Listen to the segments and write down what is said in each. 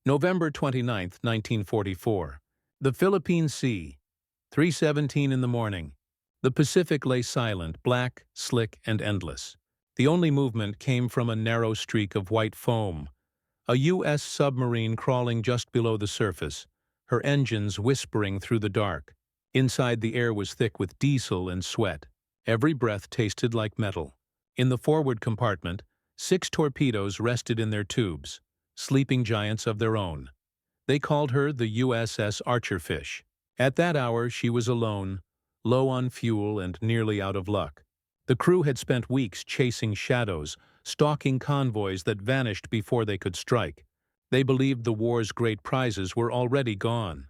November 29, 1944. The Philippine Sea. 3:17 in the morning. The Pacific lay silent, black, slick, and endless. The only movement came from a narrow streak of white foam, a U.S. submarine crawling just below the surface, her engines whispering through the dark. Inside, the air was thick with diesel and sweat. Every breath tasted like metal. In the forward compartment, 6 torpedoes rested in their tubes, sleeping giants of their own. They called her the USS Archerfish. At that hour, she was alone, low on fuel and nearly out of luck. The crew had spent weeks chasing shadows, stalking convoys that vanished before they could strike. They believed the war's great prizes were already gone,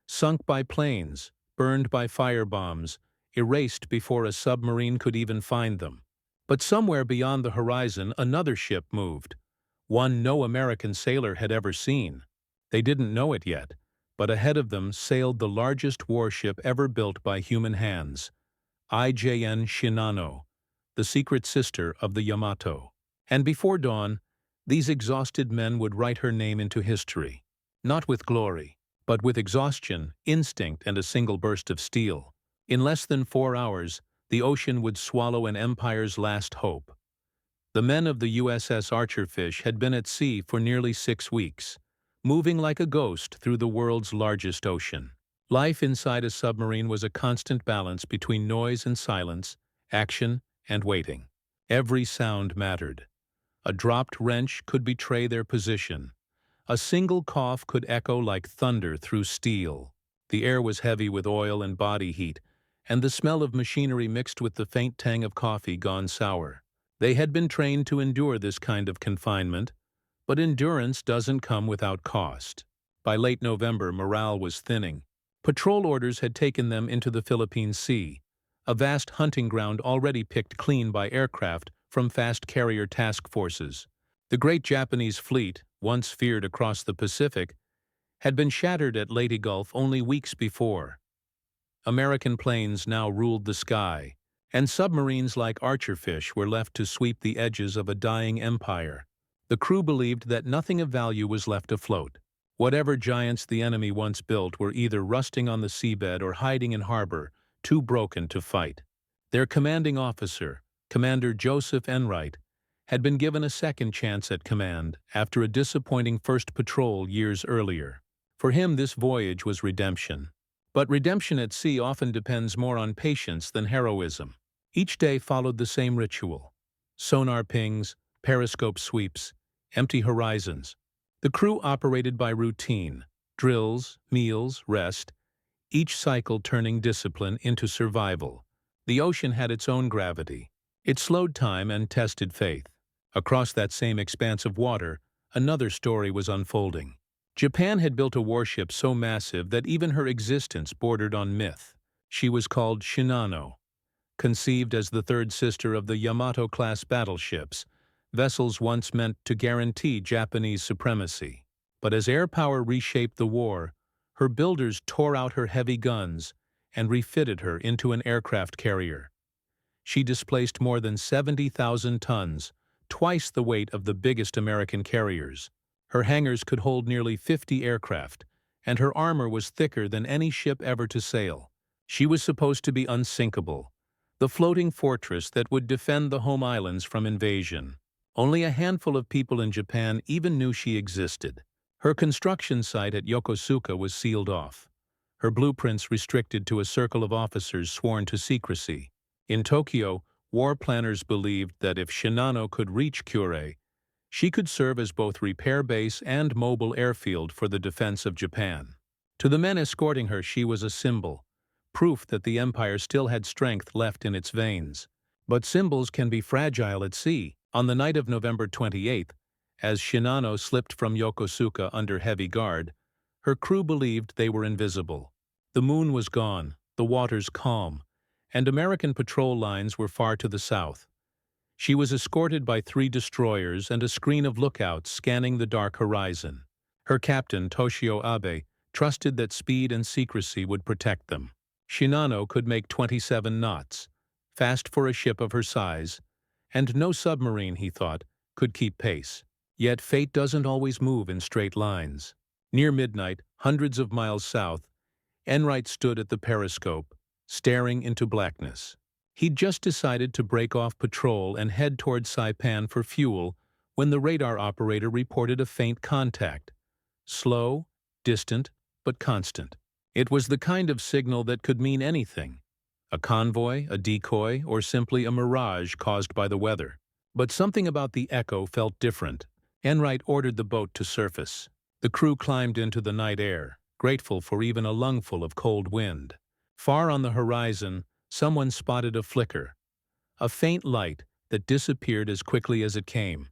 sunk by planes, burned by firebombs, erased before a submarine could even find them. But somewhere beyond the horizon, another ship moved, one no American sailor had ever seen. They didn't know it yet, but ahead of them sailed the largest warship ever built by human hands, IJN Shinano, the secret sister of the Yamato. And before dawn, these exhausted men would write her name into history, not with glory, but with exhaustion, instinct, and a single burst of steel. In less than 4 hours, the ocean would swallow an empire's last hope. The men of the USS Archerfish had been at sea for nearly 6 weeks, moving like a ghost through the world's largest ocean. Life inside a submarine was a constant balance between noise and silence, action and waiting. Every sound mattered. A dropped wrench could betray their position. A single cough could echo like thunder through steel. The air was heavy with oil and body heat, and the smell of machinery mixed with the faint tang of coffee gone sour. They had been trained to endure this kind of confinement, but endurance doesn't come without cost. By late November, morale was thinning. Patrol orders had taken them into the Philippine Sea, a vast hunting ground already picked clean by aircraft from fast carrier task forces. The great Japanese fleet, once feared across the Pacific, had been shattered at Leyte Gulf only weeks before. American planes now ruled the sky, and submarines like Archerfish were left to sweep the edges of a dying empire. The crew believed that nothing of value was left afloat. Whatever giants the enemy once built were either rusting on the seabed or hiding in harbor, too broken to fight. Their commanding officer, Commander Joseph Enright, had been given a second chance at command after a disappointing first patrol years earlier. For him, this voyage was redemption. But redemption at sea often depends more on patience than heroism. Each day followed the same ritual: sonar pings, periscope sweeps, empty horizons. The crew operated by routine: drills, meals, rest, each cycle turning discipline into survival. The ocean had its own gravity. It slowed time and tested faith. Across that same expanse of water, another story was unfolding. Japan had built a warship so massive that even her existence bordered on myth. She was called Shinano. Conceived as the third sister of the Yamato-class battleships, vessels once meant to guarantee Japanese supremacy. But as air power reshaped the war, her builders tore out her heavy guns and refitted her into an aircraft carrier. She displaced more than 70,000 tons, twice the weight of the biggest American carriers. Her hangars could hold nearly 50 aircraft, and her armor was thicker than any ship ever to sail. She was supposed to be unsinkable, the floating fortress that would defend the home islands from invasion. Only a handful of people in Japan even knew she existed. Her construction site at Yokosuka was sealed off, her blueprints restricted to a circle of officers sworn to secrecy. In Tokyo, war planners believed that if Shinano could reach Kure, she could serve as both repair base and mobile airfield for the defense of Japan. To the men escorting her, she was a symbol, proof that the empire still had strength left in its veins. But symbols can be fragile at sea. On the night of November 28th, as Shinano slipped from Yokosuka under heavy guard, her crew believed they were invisible. The moon was gone, the waters calm, and American patrol lines were far to the south. She was escorted by 3 destroyers and a screen of lookouts scanning the dark horizon. Her captain, Toshio Abe, trusted that speed and secrecy would protect them. Shinano could make 27 knots, fast for a ship of her size, and no submarine, he thought, could keep pace. Yet fate doesn't always move in straight lines. Near midnight, hundreds of miles south, Enright stood at the periscope, staring into blackness. He'd just decided to break off patrol and head toward Saipan for fuel when the radar operator reported a faint contact. Slow, distant, but constant. It was the kind of signal that could mean anything. A convoy, a decoy, or simply a mirage caused by the weather. But something about the echo felt different. Enright ordered the boat to surface. The crew climbed into the night air, grateful for even a lungful of cold wind. Far on the horizon, someone spotted a flicker, a faint light that disappeared as quickly as it came.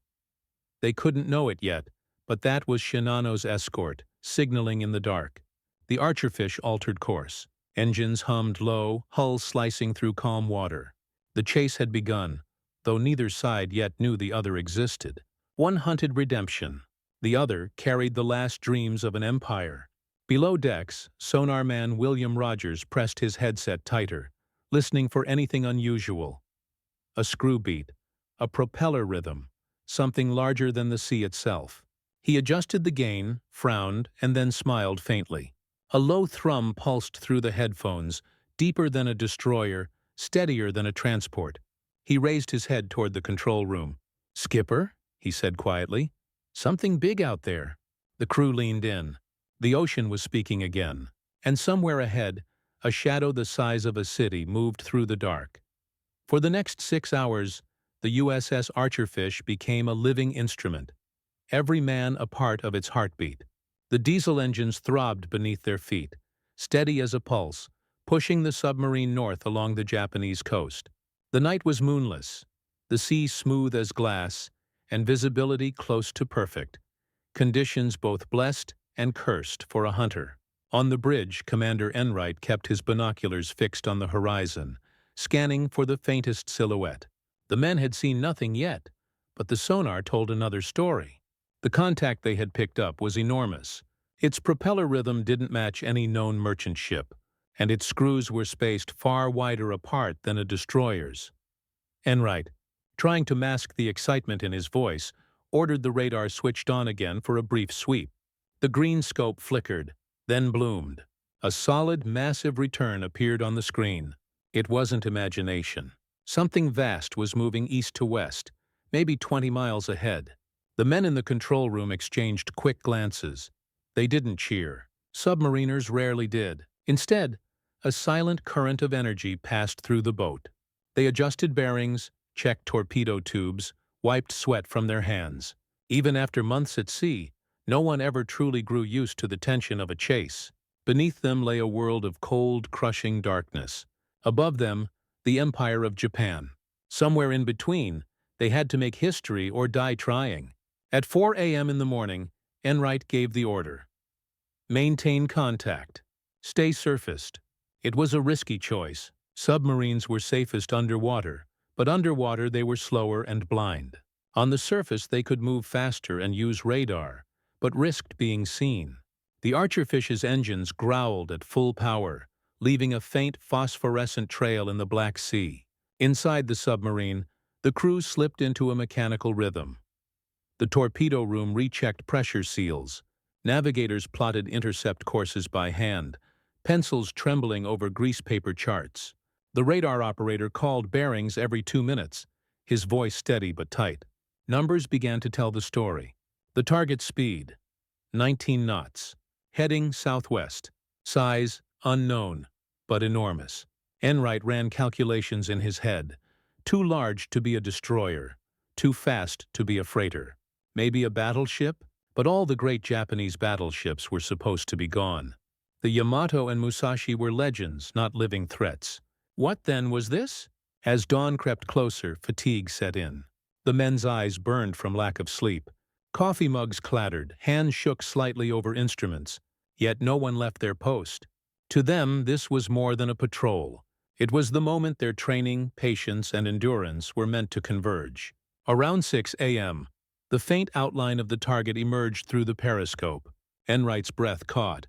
They couldn't know it yet, but that was Shinano's escort, signaling in the dark. The Archerfish altered course. Engines hummed low, hull slicing through calm water. The chase had begun, though neither side yet knew the other existed. One hunted redemption. The other carried the last dreams of an empire. Below decks, sonar man William Rogers pressed his headset tighter, listening for anything unusual. A screw beat, a propeller rhythm, something larger than the sea itself. He adjusted the gain, frowned, and then smiled faintly. A low thrum pulsed through the headphones, deeper than a destroyer, steadier than a transport. He raised his head toward the control room. "Skipper," he said quietly, "something big out there." The crew leaned in. The ocean was speaking again, and somewhere ahead, a shadow the size of a city moved through the dark. For the next 6 hours, the USS Archerfish became a living instrument, every man a part of its heartbeat. The diesel engines throbbed beneath their feet, steady as a pulse, pushing the submarine north along the Japanese coast. The night was moonless, the sea smooth as glass, and visibility close to perfect. Conditions both blessed and cursed for a hunter. On the bridge, Commander Enright kept his binoculars fixed on the horizon, scanning for the faintest silhouette. The men had seen nothing yet, but the sonar told another story. The contact they had picked up was enormous. Its propeller rhythm didn't match any known merchant ship, and its screws were spaced far wider apart than a destroyer's. Enright, trying to mask the excitement in his voice, ordered the radar switched on again for a brief sweep. The green scope flickered, then bloomed. A solid, massive return appeared on the screen. It wasn't imagination. Something vast was moving east to west, maybe 20 miles ahead. The men in the control room exchanged quick glances. They didn't cheer. Submariners rarely did. Instead, a silent current of energy passed through the boat. They adjusted bearings, checked torpedo tubes, wiped sweat from their hands. Even after months at sea, no one ever truly grew used to the tension of a chase. Beneath them lay a world of cold, crushing darkness. Above them, the Empire of Japan. Somewhere in between, they had to make history or die trying. At 4 a.m. in the morning, Enright gave the order. Maintain contact. Stay surfaced. It was a risky choice. Submarines were safest underwater, but underwater they were slower and blind. On the surface they could move faster and use radar, but risked being seen. The Archerfish's engines growled at full power, leaving a faint phosphorescent trail in the Black Sea. Inside the submarine, the crew slipped into a mechanical rhythm. The torpedo room rechecked pressure seals. Navigators plotted intercept courses by hand, pencils trembling over grease paper charts. The radar operator called bearings every 2 minutes, his voice steady but tight. Numbers began to tell the story. The target speed, 19 knots. Heading southwest. Size, unknown, but enormous. Enright ran calculations in his head. Too large to be a destroyer. Too fast to be a freighter. Maybe a battleship? But all the great Japanese battleships were supposed to be gone. The Yamato and Musashi were legends, not living threats. What then was this? As dawn crept closer, fatigue set in. The men's eyes burned from lack of sleep. Coffee mugs clattered, hands shook slightly over instruments, yet no one left their post. To them, this was more than a patrol. It was the moment their training, patience, and endurance were meant to converge. Around 6 a.m., the faint outline of the target emerged through the periscope. Enright's breath caught.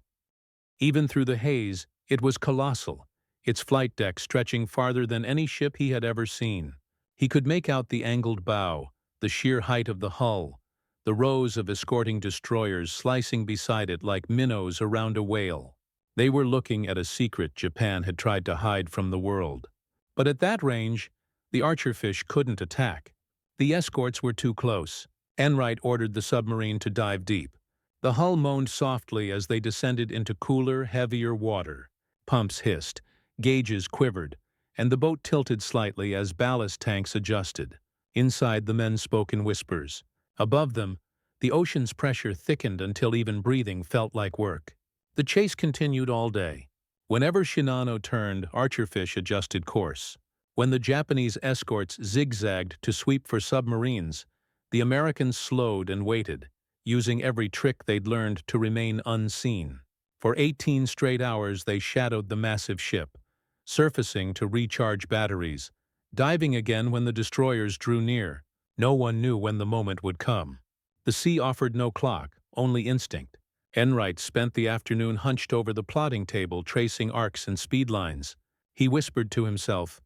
Even through the haze, it was colossal, its flight deck stretching farther than any ship he had ever seen. He could make out the angled bow, the sheer height of the hull, the rows of escorting destroyers slicing beside it like minnows around a whale. They were looking at a secret Japan had tried to hide from the world. But at that range, the Archerfish couldn't attack. The escorts were too close. Enright ordered the submarine to dive deep. The hull moaned softly as they descended into cooler, heavier water. Pumps hissed, gauges quivered, and the boat tilted slightly as ballast tanks adjusted. Inside, the men spoke in whispers. Above them, the ocean's pressure thickened until even breathing felt like work. The chase continued all day. Whenever Shinano turned, Archerfish adjusted course. When the Japanese escorts zigzagged to sweep for submarines, the Americans slowed and waited, using every trick they'd learned to remain unseen. For 18 straight hours they shadowed the massive ship, surfacing to recharge batteries, diving again when the destroyers drew near. No one knew when the moment would come. The sea offered no clock, only instinct. Enright spent the afternoon hunched over the plotting table tracing arcs and speed lines. He whispered to himself,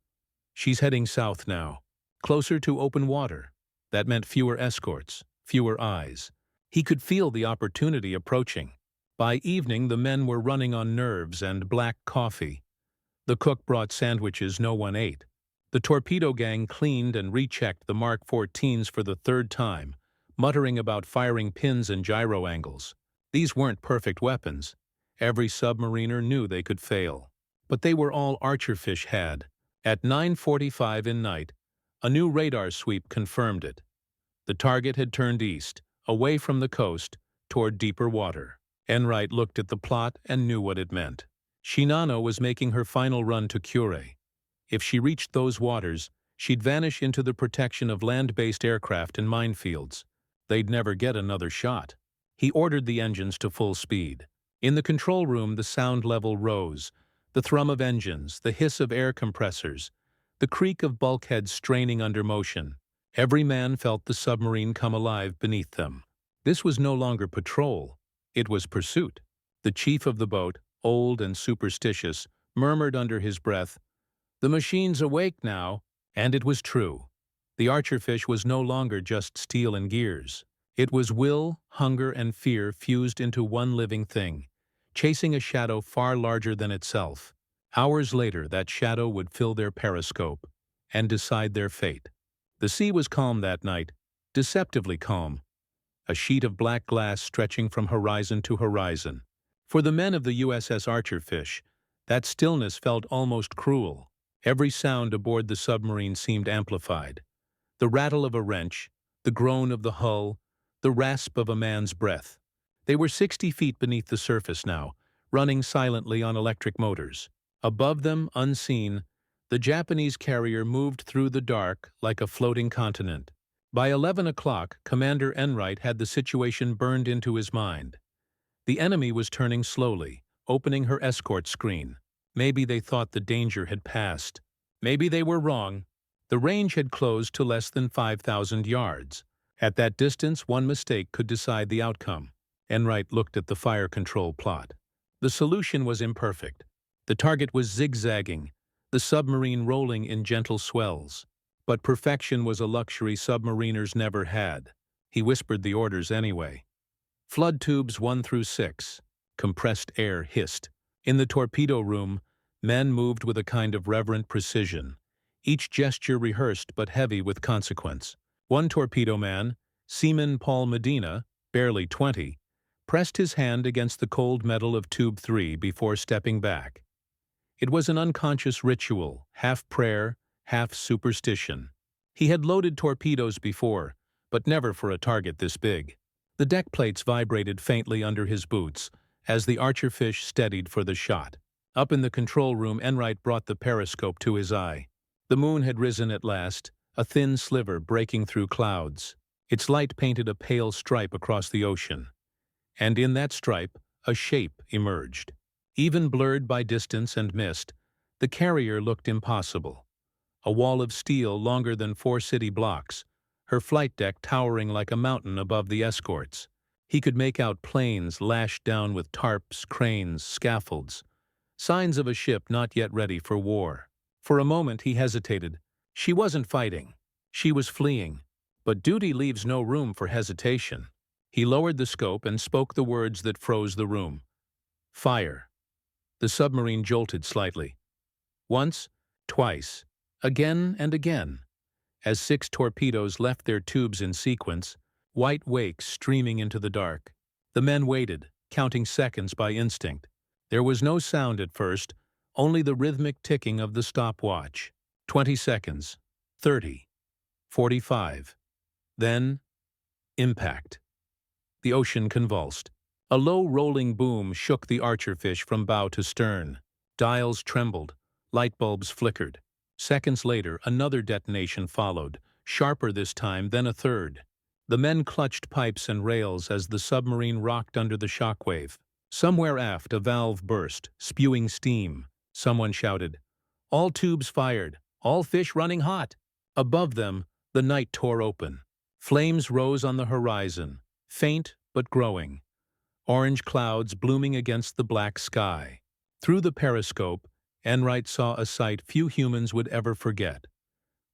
"She's heading south now, closer to open water." That meant fewer escorts, fewer eyes. He could feel the opportunity approaching. By evening, the men were running on nerves and black coffee. The cook brought sandwiches no one ate. The torpedo gang cleaned and rechecked the Mark 14s for the third time, muttering about firing pins and gyro angles. These weren't perfect weapons. Every submariner knew they could fail. But they were all Archerfish had. At 9:45 in night, a new radar sweep confirmed it. The target had turned east, away from the coast, toward deeper water. Enright looked at the plot and knew what it meant. Shinano was making her final run to Kure. If she reached those waters, she'd vanish into the protection of land-based aircraft and minefields. They'd never get another shot. He ordered the engines to full speed. In the control room, the sound level rose, the thrum of engines, the hiss of air compressors, the creak of bulkheads straining under motion. Every man felt the submarine come alive beneath them. This was no longer patrol. It was pursuit. The chief of the boat, old and superstitious, murmured under his breath, "The machine's awake now," and it was true. The Archerfish was no longer just steel and gears. It was will, hunger, and fear fused into one living thing, chasing a shadow far larger than itself. Hours later, that shadow would fill their periscope and decide their fate. The sea was calm that night, deceptively calm, a sheet of black glass stretching from horizon to horizon. For the men of the USS Archerfish, that stillness felt almost cruel. Every sound aboard the submarine seemed amplified. The rattle of a wrench, the groan of the hull, the rasp of a man's breath. They were 60 feet beneath the surface now, running silently on electric motors. Above them, unseen, the Japanese carrier moved through the dark like a floating continent. By 11 o'clock, Commander Enright had the situation burned into his mind. The enemy was turning slowly, opening her escort screen. Maybe they thought the danger had passed. Maybe they were wrong. The range had closed to less than 5,000 yards. At that distance, one mistake could decide the outcome. Enright looked at the fire control plot. The solution was imperfect. The target was zigzagging, the submarine rolling in gentle swells. But perfection was a luxury submariners never had. He whispered the orders anyway. Flood tubes 1 through 6. Compressed air hissed. In the torpedo room, men moved with a kind of reverent precision, each gesture rehearsed but heavy with consequence. One torpedo man, Seaman Paul Medina, barely 20, pressed his hand against the cold metal of Tube 3 before stepping back. It was an unconscious ritual, half prayer, half superstition. He had loaded torpedoes before, but never for a target this big. The deck plates vibrated faintly under his boots as the Archerfish steadied for the shot. Up in the control room, Enright brought the periscope to his eye. The moon had risen at last, a thin sliver breaking through clouds. Its light painted a pale stripe across the ocean. And in that stripe, a shape emerged. Even blurred by distance and mist, the carrier looked impossible. A wall of steel longer than 4 city blocks, her flight deck towering like a mountain above the escorts. He could make out planes lashed down with tarps, cranes, scaffolds, signs of a ship not yet ready for war. For a moment he hesitated. She wasn't fighting. She was fleeing. But duty leaves no room for hesitation. He lowered the scope and spoke the words that froze the room. Fire. The submarine jolted slightly. Once, twice, again and again. As 6 torpedoes left their tubes in sequence, white wakes streaming into the dark. The men waited, counting seconds by instinct. There was no sound at first, only the rhythmic ticking of the stopwatch. 20 seconds, 30, 45. Then, impact. The ocean convulsed. A low rolling boom shook the Archerfish from bow to stern. Dials trembled, light bulbs flickered. Seconds later, another detonation followed, sharper this time, then a third. The men clutched pipes and rails as the submarine rocked under the shockwave. Somewhere aft, a valve burst, spewing steam. Someone shouted, "All tubes fired, all fish running hot." Above them, the night tore open. Flames rose on the horizon, faint but growing. Orange clouds blooming against the black sky. Through the periscope, Enright saw a sight few humans would ever forget.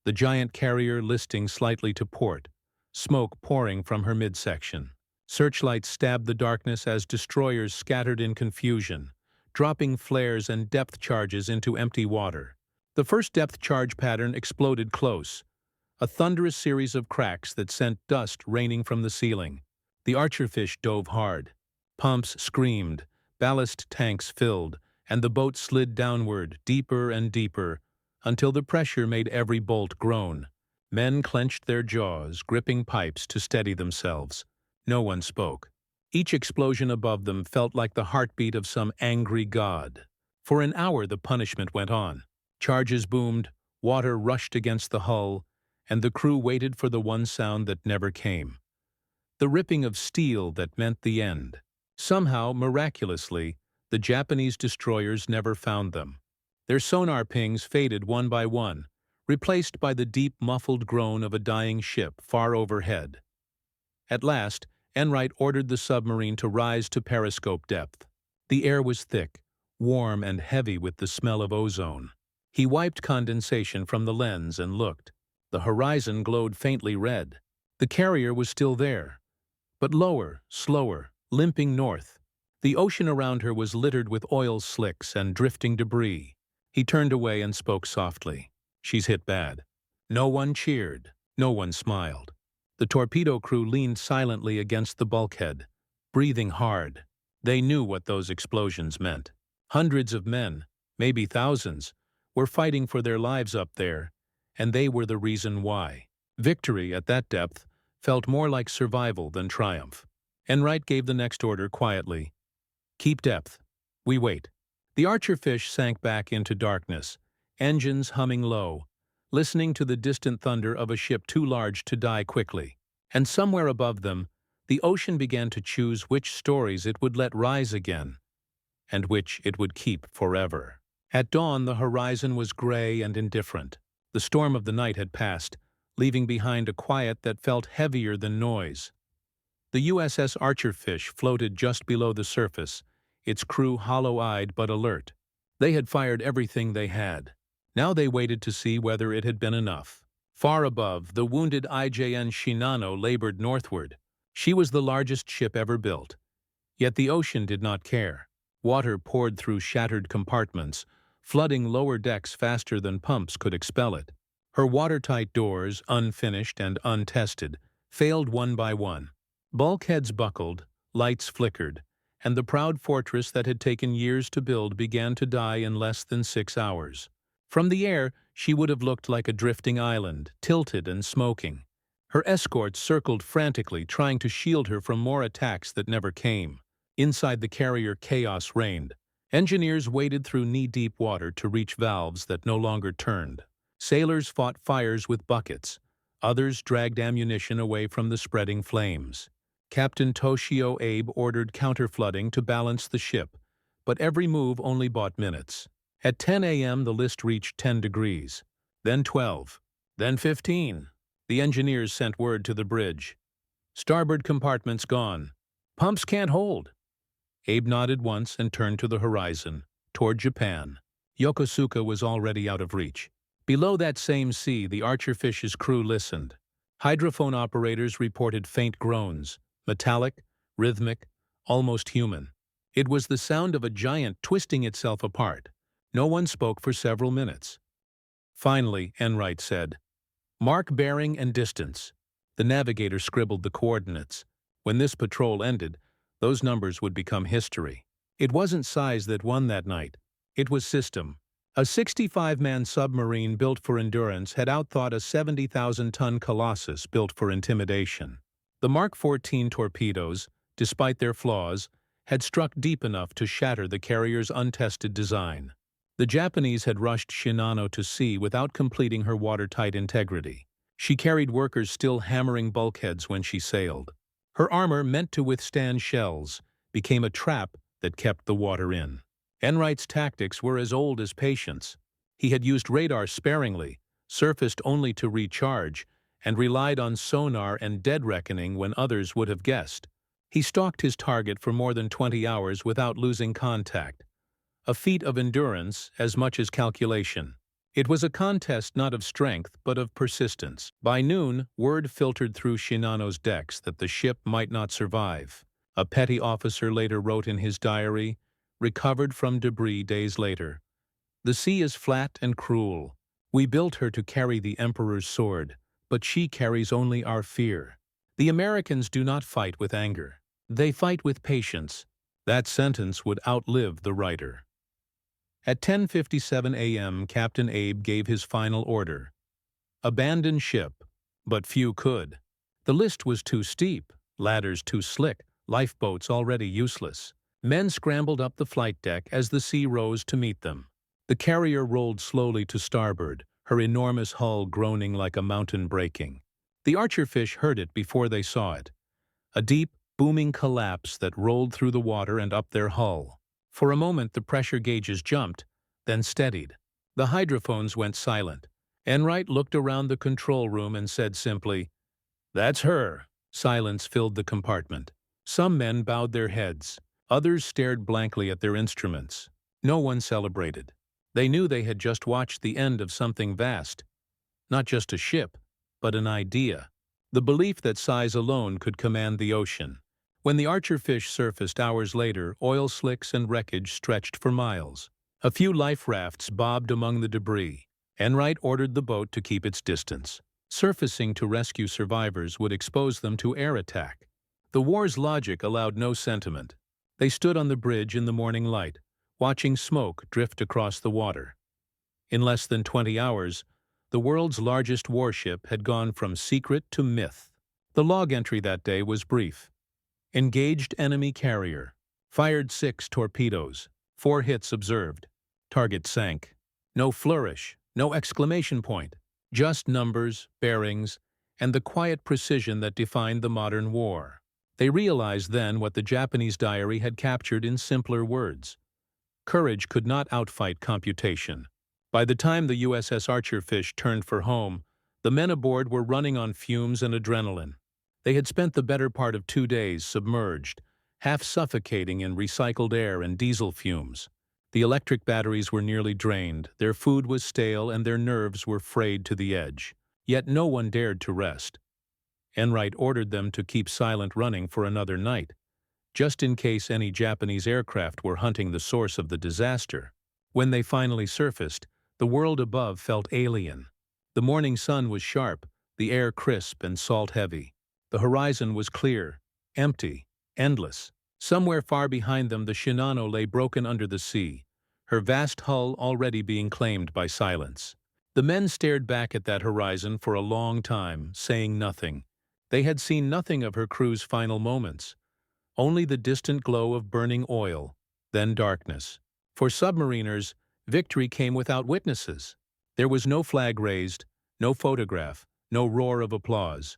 The giant carrier listing slightly to port, smoke pouring from her midsection. Searchlights stabbed the darkness as destroyers scattered in confusion, dropping flares and depth charges into empty water. The first depth charge pattern exploded close, a thunderous series of cracks that sent dust raining from the ceiling. The Archerfish dove hard. Pumps screamed, ballast tanks filled, and the boat slid downward, deeper and deeper, until the pressure made every bolt groan. Men clenched their jaws, gripping pipes to steady themselves. No one spoke. Each explosion above them felt like the heartbeat of some angry god. For an hour the punishment went on. Charges boomed, water rushed against the hull, and the crew waited for the one sound that never came. The ripping of steel that meant the end. Somehow, miraculously, the Japanese destroyers never found them. Their sonar pings faded one by one, replaced by the deep, muffled groan of a dying ship far overhead. At last, Enright ordered the submarine to rise to periscope depth. The air was thick, warm and heavy with the smell of ozone. He wiped condensation from the lens and looked. The horizon glowed faintly red. The carrier was still there, but lower, slower, limping north. The ocean around her was littered with oil slicks and drifting debris. He turned away and spoke softly. "She's hit bad." No one cheered. No one smiled. The torpedo crew leaned silently against the bulkhead, breathing hard. They knew what those explosions meant. Hundreds of men, maybe thousands, were fighting for their lives up there, and they were the reason why. Victory at that depth felt more like survival than triumph. Enright gave the next order quietly. "Keep depth. We wait." The Archerfish sank back into darkness, engines humming low, listening to the distant thunder of a ship too large to die quickly. And somewhere above them, the ocean began to choose which stories it would let rise again, and which it would keep forever. At dawn, the horizon was gray and indifferent. The storm of the night had passed, leaving behind a quiet that felt heavier than noise. The USS Archerfish floated just below the surface, its crew hollow-eyed but alert. They had fired everything they had. Now they waited to see whether it had been enough. Far above, the wounded IJN Shinano labored northward. She was the largest ship ever built. Yet the ocean did not care. Water poured through shattered compartments, flooding lower decks faster than pumps could expel it. Her watertight doors, unfinished and untested, failed one by one. Bulkheads buckled, lights flickered, and the proud fortress that had taken years to build began to die in less than 6 hours. From the air, she would have looked like a drifting island, tilted and smoking. Her escorts circled frantically, trying to shield her from more attacks that never came. Inside the carrier, chaos reigned. Engineers waded through knee-deep water to reach valves that no longer turned. Sailors fought fires with buckets. Others dragged ammunition away from the spreading flames. Captain Toshio Abe ordered counterflooding to balance the ship, but every move only bought minutes. At 10 a.m. the list reached 10 degrees, then 12, then 15. The engineers sent word to the bridge. "Starboard compartment's gone. Pumps can't hold." Abe nodded once and turned to the horizon, toward Japan. Yokosuka was already out of reach. Below that same sea, the Archerfish's crew listened. Hydrophone operators reported faint groans, metallic, rhythmic, almost human. It was the sound of a giant twisting itself apart. No one spoke for several minutes. Finally, Enright said, "Mark bearing and distance." The navigator scribbled the coordinates. When this patrol ended, those numbers would become history. It wasn't size that won that night. It was system. A 65-man submarine built for endurance had outthought a 70,000-ton colossus built for intimidation. The Mark 14 torpedoes, despite their flaws, had struck deep enough to shatter the carrier's untested design. The Japanese had rushed Shinano to sea without completing her watertight integrity. She carried workers still hammering bulkheads when she sailed. Her armor, meant to withstand shells, became a trap that kept the water in. Enright's tactics were as old as patience. He had used radar sparingly, surfaced only to recharge, and relied on sonar and dead reckoning when others would have guessed. He stalked his target for more than 20 hours without losing contact. A feat of endurance as much as calculation. It was a contest not of strength but of persistence. By noon, word filtered through Shinano's decks that the ship might not survive. A petty officer later wrote in his diary, recovered from debris days later, "The sea is flat and cruel. We built her to carry the emperor's sword, but she carries only our fear." The Americans do not fight with anger. They fight with patience. That sentence would outlive the writer. At 10:57 a.m., Captain Abe gave his final order. Abandon ship, but few could. The list was too steep, ladders too slick, lifeboats already useless. Men scrambled up the flight deck as the sea rose to meet them. The carrier rolled slowly to starboard, her enormous hull groaning like a mountain breaking. The Archerfish heard it before they saw it. A deep, booming collapse that rolled through the water and up their hull. For a moment the pressure gauges jumped, then steadied. The hydrophones went silent. Enright looked around the control room and said simply, "That's her." Silence filled the compartment. Some men bowed their heads. Others stared blankly at their instruments. No one celebrated. They knew they had just watched the end of something vast. Not just a ship, but an idea. The belief that size alone could command the ocean. When the Archerfish surfaced hours later, oil slicks and wreckage stretched for miles. A few life rafts bobbed among the debris. Enright ordered the boat to keep its distance. Surfacing to rescue survivors would expose them to air attack. The war's logic allowed no sentiment. They stood on the bridge in the morning light, watching smoke drift across the water. In less than 20 hours, the world's largest warship had gone from secret to myth. The log entry that day was brief. Engaged enemy carrier. Fired 6 torpedoes. 4 hits observed. Target sank. No flourish, no exclamation point. Just numbers, bearings, and the quiet precision that defined the modern war. They realized then what the Japanese diary had captured in simpler words. Courage could not outfight computation. By the time the USS Archerfish turned for home, the men aboard were running on fumes and adrenaline. They had spent the better part of 2 days submerged, half suffocating in recycled air and diesel fumes. The electric batteries were nearly drained, their food was stale, and their nerves were frayed to the edge. Yet no one dared to rest. Enright ordered them to keep silent running for another night, just in case any Japanese aircraft were hunting the source of the disaster. When they finally surfaced, the world above felt alien. The morning sun was sharp, the air crisp and salt-heavy. The horizon was clear, empty, endless. Somewhere far behind them the Shinano lay broken under the sea, her vast hull already being claimed by silence. The men stared back at that horizon for a long time, saying nothing. They had seen nothing of her crew's final moments. Only the distant glow of burning oil, then darkness. For submariners, victory came without witnesses. There was no flag raised, no photograph, no roar of applause.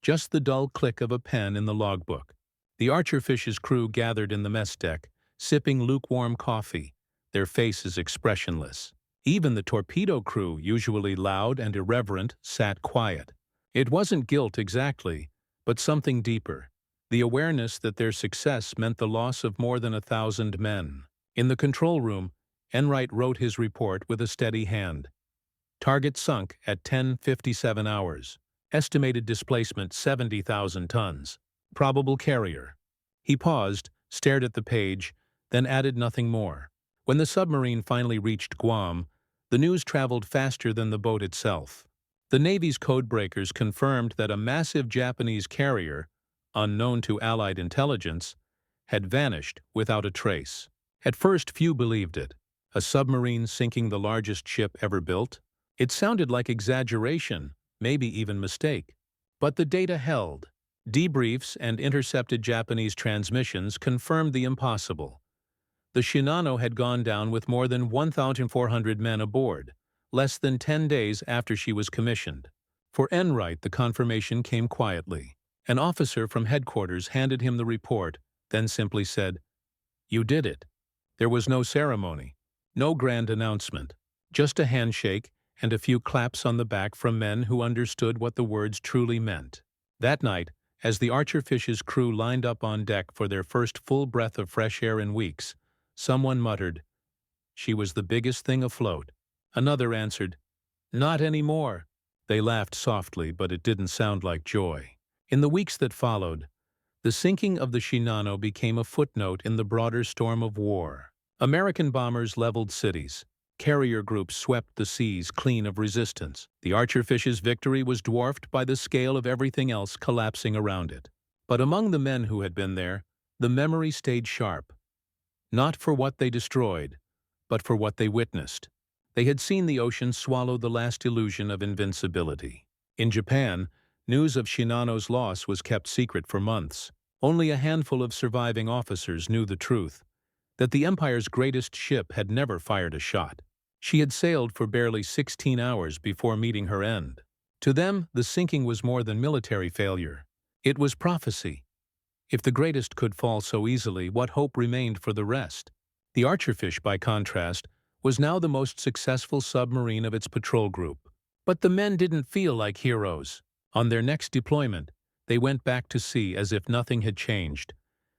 Just the dull click of a pen in the logbook. The Archerfish's crew gathered in the mess deck, sipping lukewarm coffee, their faces expressionless. Even the torpedo crew, usually loud and irreverent, sat quiet. It wasn't guilt exactly, but something deeper. The awareness that their success meant the loss of more than 1,000 men. In the control room, Enright wrote his report with a steady hand. Target sunk at 10:57 hours. Estimated displacement 70,000 tons. Probable carrier. He paused, stared at the page, then added nothing more. When the submarine finally reached Guam, the news traveled faster than the boat itself. The Navy's codebreakers confirmed that a massive Japanese carrier, unknown to Allied intelligence, had vanished without a trace. At first, few believed it. A submarine sinking the largest ship ever built? It sounded like exaggeration, maybe even mistake. But the data held. Debriefs and intercepted Japanese transmissions confirmed the impossible. The Shinano had gone down with more than 1,400 men aboard, less than 10 days after she was commissioned. For Enright, the confirmation came quietly. An officer from headquarters handed him the report, then simply said, "You did it." There was no ceremony, no grand announcement, just a handshake and a few claps on the back from men who understood what the words truly meant. That night, as the Archerfish's crew lined up on deck for their first full breath of fresh air in weeks, someone muttered, "She was the biggest thing afloat." Another answered, "Not anymore." They laughed softly, but it didn't sound like joy. In the weeks that followed, the sinking of the Shinano became a footnote in the broader storm of war. American bombers leveled cities. Carrier groups swept the seas clean of resistance. The Archerfish's victory was dwarfed by the scale of everything else collapsing around it. But among the men who had been there, the memory stayed sharp. Not for what they destroyed, but for what they witnessed. They had seen the ocean swallow the last illusion of invincibility. In Japan, news of Shinano's loss was kept secret for months. Only a handful of surviving officers knew the truth, that the Empire's greatest ship had never fired a shot. She had sailed for barely 16 hours before meeting her end. To them, the sinking was more than military failure. It was prophecy. If the greatest could fall so easily, what hope remained for the rest? The Archerfish, by contrast, was now the most successful submarine of its patrol group. But the men didn't feel like heroes. On their next deployment, they went back to sea as if nothing had changed.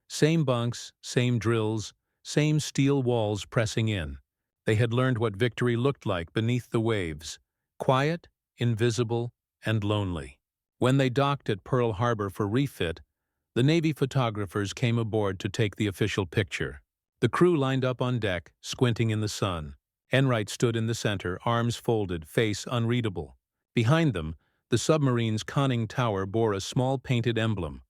Same bunks, same drills, same steel walls pressing in. They had learned what victory looked like beneath the waves, quiet, invisible, and lonely. When they docked at Pearl Harbor for refit, the Navy photographers came aboard to take the official picture. The crew lined up on deck, squinting in the sun. Enright stood in the center, arms folded, face unreadable. Behind them, the submarine's conning tower bore a small painted emblem,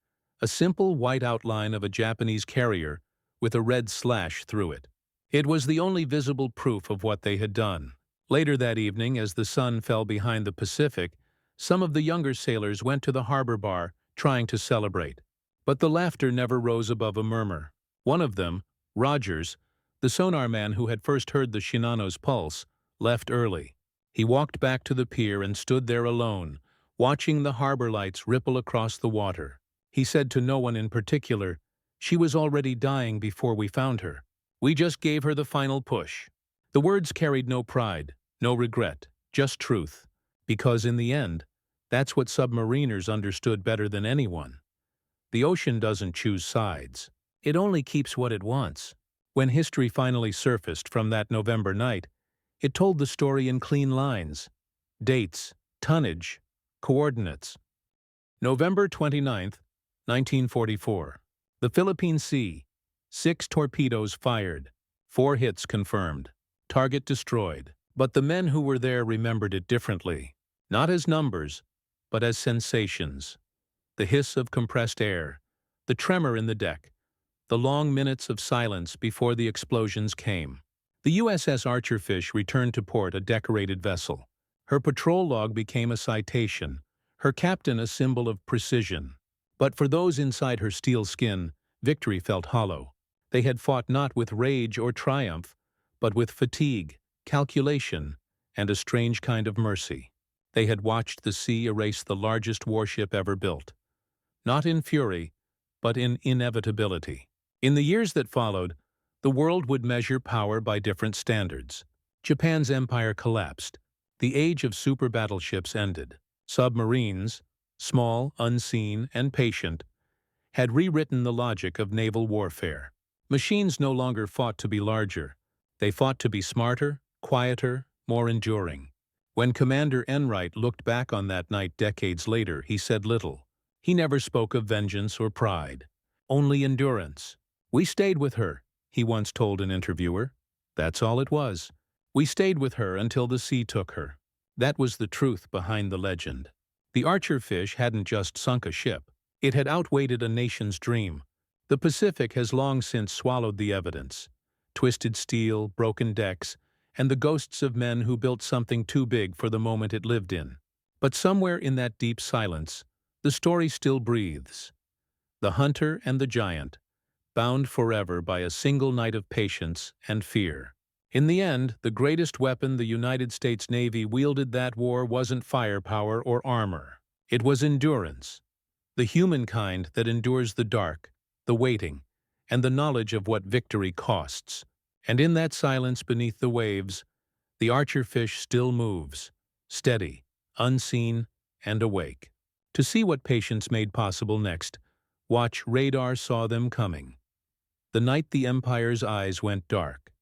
a simple white outline of a Japanese carrier with a red slash through it. It was the only visible proof of what they had done. Later that evening, as the sun fell behind the Pacific, some of the younger sailors went to the harbor bar, trying to celebrate. But the laughter never rose above a murmur. One of them, Rogers, the sonar man who had first heard the Shinano's pulse, left early. He walked back to the pier and stood there alone, watching the harbor lights ripple across the water. He said to no one in particular, "She was already dying before we found her. We just gave her the final push." The words carried no pride, no regret, just truth. Because in the end, that's what submariners understood better than anyone. The ocean doesn't choose sides. It only keeps what it wants. When history finally surfaced from that November night, it told the story in clean lines. Dates, tonnage, coordinates. November 29th, 1944. The Philippine Sea. 6 torpedoes fired. 4 hits confirmed. Target destroyed. But the men who were there remembered it differently. Not as numbers, but as sensations. The hiss of compressed air, the tremor in the deck, the long minutes of silence before the explosions came. The USS Archerfish returned to port a decorated vessel. Her patrol log became a citation, her captain a symbol of precision. But for those inside her steel skin, victory felt hollow. They had fought not with rage or triumph, but with fatigue, calculation, and a strange kind of mercy. They had watched the sea erase the largest warship ever built. Not in fury, but in inevitability. In the years that followed, the world would measure power by different standards. Japan's empire collapsed. The age of super battleships ended. Submarines, small, unseen, and patient, had rewritten the logic of naval warfare. Machines no longer fought to be larger. They fought to be smarter, quieter, more enduring. When Commander Enright looked back on that night decades later, he said little. He never spoke of vengeance or pride. Only endurance. "We stayed with her," he once told an interviewer. "That's all it was. We stayed with her until the sea took her." That was the truth behind the legend. The Archerfish hadn't just sunk a ship. It had outweighted a nation's dream. The Pacific has long since swallowed the evidence. Twisted steel, broken decks, and the ghosts of men who built something too big for the moment it lived in. But somewhere in that deep silence, the story still breathes. The hunter and the giant, bound forever by a single night of patience and fear. In the end, the greatest weapon the United States Navy wielded that war wasn't firepower or armor. It was endurance. The humankind that endures the dark, the waiting, and the knowledge of what victory costs. And in that silence beneath the waves, the Archerfish still moves, steady, unseen, and awake. To see what patience made possible next, watch Radar Saw Them Coming. The night the Empire's eyes went dark.